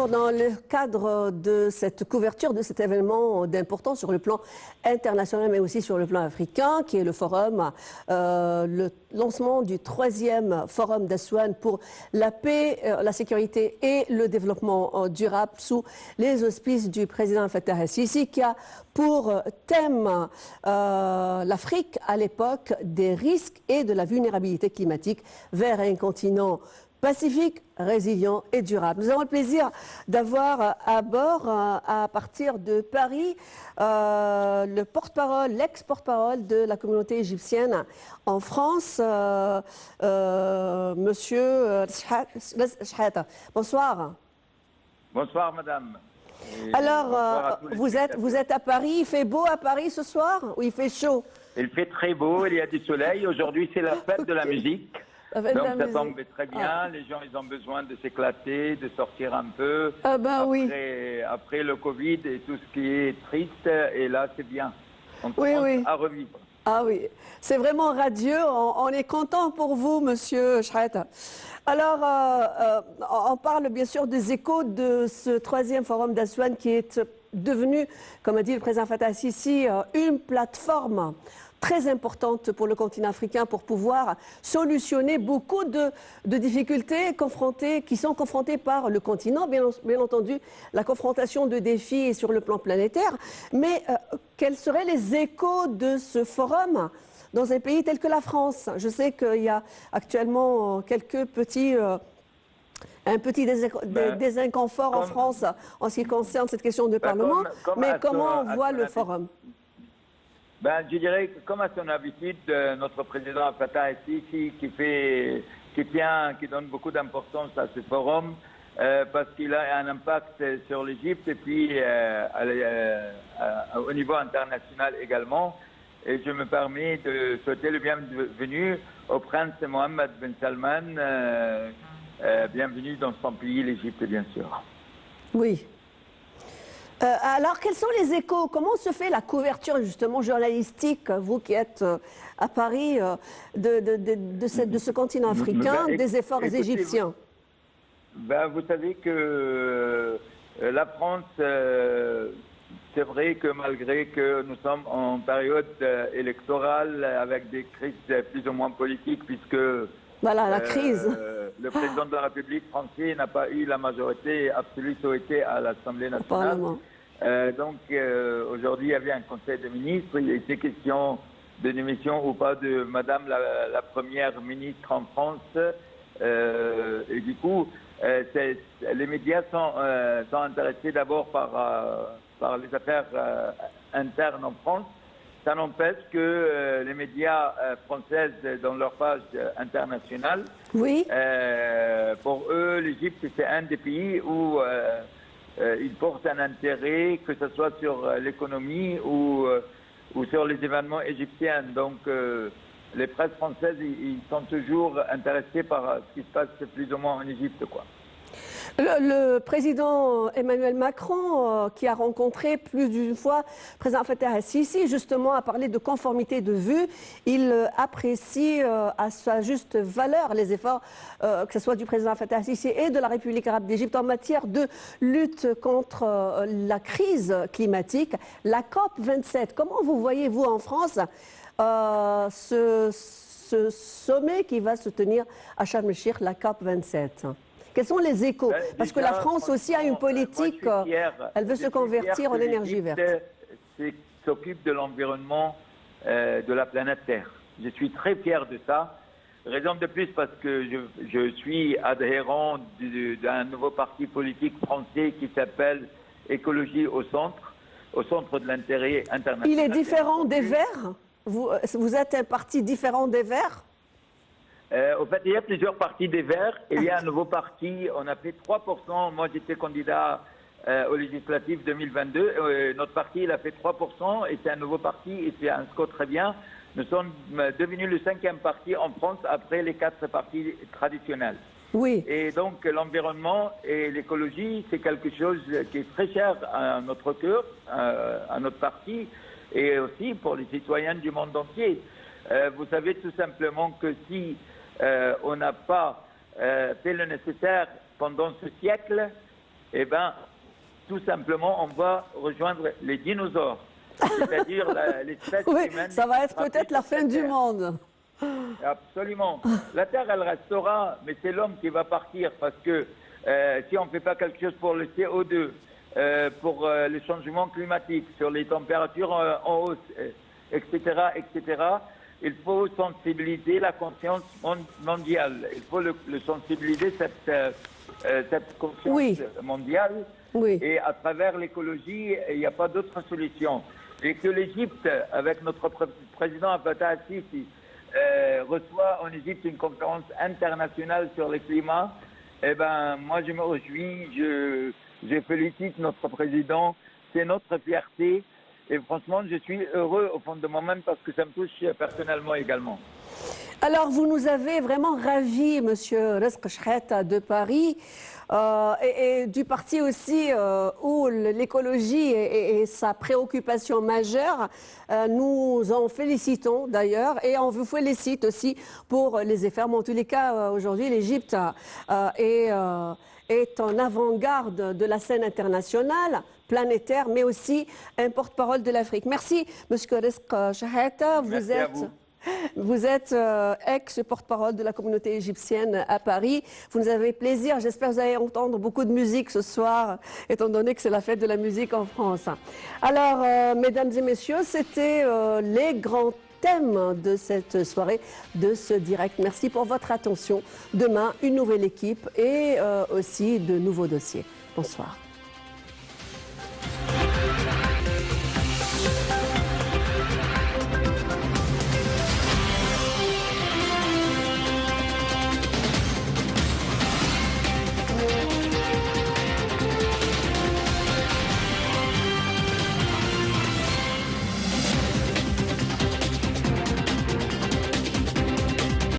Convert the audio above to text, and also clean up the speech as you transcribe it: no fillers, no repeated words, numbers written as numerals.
Alors, dans le cadre de cette couverture de cet événement d'importance sur le plan international, mais aussi sur le plan africain, qui est le forum, le lancement du 3e forum d'Aswan pour la paix, la sécurité et le développement durable sous les auspices du président Fattah el-Sisi, qui a pour thème l'Afrique à l'époque des risques et de la vulnérabilité climatique vers un continent pacifique, résilient et durable. Nous avons le plaisir d'avoir à bord, à partir de Paris, le porte-parole, l'ex-porte-parole de la communauté égyptienne en France, Monsieur Shahata. Bonsoir. Bonsoir, madame. Alors, vous êtes à Paris, il fait beau à Paris ce soir ou il fait chaud? Il fait très beau, il y a du soleil. Aujourd'hui, c'est la fête de la musique. Donc ça tombe très bien, les gens ils ont besoin de s'éclater, de sortir un peu après le Covid et tout ce qui est triste, et là c'est bien, on commence à revivre. Ah oui, c'est vraiment radieux, on est content pour vous Monsieur Shahata. Alors on parle bien sûr des échos de ce 3e forum d'Aswan qui est devenu, comme a dit le président Fattah el-Sisi, une plateforme très importante pour le continent africain pour pouvoir solutionner beaucoup de difficultés qui sont confrontées par le continent. Bien entendu, la confrontation de défis est sur le plan planétaire. Mais quels seraient les échos de ce forum dans un pays tel que la France? Je sais qu'il y a actuellement quelques petits... un petit désinconfort en France en ce qui concerne cette question de Parlement. Mais comment on voit le forum? Je dirais que, comme à son habitude, notre président Fattah el-Sisi qui donne beaucoup d'importance à ce forum parce qu'il a un impact sur l'Égypte et puis au niveau international également. Et je me permets de souhaiter le bienvenu au prince Mohammed Ben Salman, bienvenue dans son pays, l'Égypte, bien sûr. Oui. Alors, quels sont les échos? Comment se fait la couverture, justement, journalistique, vous qui êtes à Paris, de ce continent africain, des efforts égyptiens? Vous savez que la France, c'est vrai que malgré que nous sommes en période électorale, avec des crises plus ou moins politiques, puisque voilà, la crise. Le président de la République française n'a pas eu la majorité absolue souhaitée à l'Assemblée nationale. Donc aujourd'hui, il y avait un conseil de ministres. Il était question de démission ou pas de Madame la Première ministre en France. Et du coup, les médias sont intéressés d'abord par les affaires internes en France. Ça n'empêche que les médias français, dans leur page internationale, pour eux, l'Égypte, c'est un des pays où ils portent un intérêt, que ce soit sur l'économie ou sur les événements égyptiens. Donc, les presses françaises, ils sont toujours intéressés par ce qui se passe plus ou moins en Égypte, quoi. Le président Emmanuel Macron, qui a rencontré plus d'une fois le président Fattah el-Sisi, justement, a parlé de conformité de vue. Il apprécie à sa juste valeur les efforts, que ce soit du président Fattah el-Sisi et de la République arabe d'Égypte en matière de lutte contre la crise climatique. La COP27, comment vous voyez-vous en France ce sommet qui va se tenir à Sharm el-Sheikh, la COP27? Quels sont les échos? Parce que la France aussi a une politique, elle veut se convertir en énergie verte. C'est qui s'occupe de l'environnement de la planète Terre. Je suis très fier de ça. Raison de plus parce que je suis adhérent d'un nouveau parti politique français qui s'appelle Écologie au centre de l'intérêt international. Il est différent des Verts? Vous êtes un parti différent des Verts? Au fait, il y a plusieurs partis des Verts. Il y a un nouveau parti, on a fait 3%. Moi, j'étais candidat aux législatives 2022. Notre parti, il a fait 3%, et c'est un nouveau parti, et c'est un score très bien. Nous sommes devenus le 5e parti en France après les 4 partis traditionnels. Oui. Et donc, l'environnement et l'écologie, c'est quelque chose qui est très cher à notre cœur, à notre parti, et aussi pour les citoyens du monde entier. Vous savez tout simplement que si on n'a pas fait le nécessaire pendant ce siècle, eh ben, tout simplement, on va rejoindre les dinosaures, c'est-à-dire l'espèce Oui, humaine. ça va être peut-être la fin du monde. Absolument. La Terre, elle restera, mais c'est l'homme qui va partir parce que si on ne fait pas quelque chose pour le CO2, pour le changement climatique, sur les températures en hausse, etc., etc., il faut sensibiliser la conscience mondiale. Il faut le sensibiliser, cette conscience mondiale. Oui. Et à travers l'écologie, il n'y a pas d'autre solution. Et que l'Égypte, avec notre président Fattah al-Sisi, reçoit en Égypte une conférence internationale sur le climat, eh ben, moi je me réjouis, je félicite notre président, c'est notre fierté. Et franchement, je suis heureux au fond de moi-même parce que ça me touche personnellement également. Alors, vous nous avez vraiment ravis, Monsieur Rezk Chehata de Paris, et du parti aussi où l'écologie est sa préoccupation majeure. Nous en félicitons d'ailleurs et on vous félicite aussi pour les efforts. Mais en tous les cas, aujourd'hui, l'Égypte est en avant-garde de la scène internationale, planétaire, mais aussi un porte-parole de l'Afrique. Merci, Monsieur Rezk Chehata. Vous êtes ex-porte-parole de la communauté égyptienne à Paris. Vous nous avez plaisir. J'espère que vous allez entendre beaucoup de musique ce soir, étant donné que c'est la fête de la musique en France. Alors, mesdames et messieurs, c'était les grands thèmes de cette soirée, de ce direct. Merci pour votre attention. Demain, une nouvelle équipe et aussi de nouveaux dossiers. Bonsoir.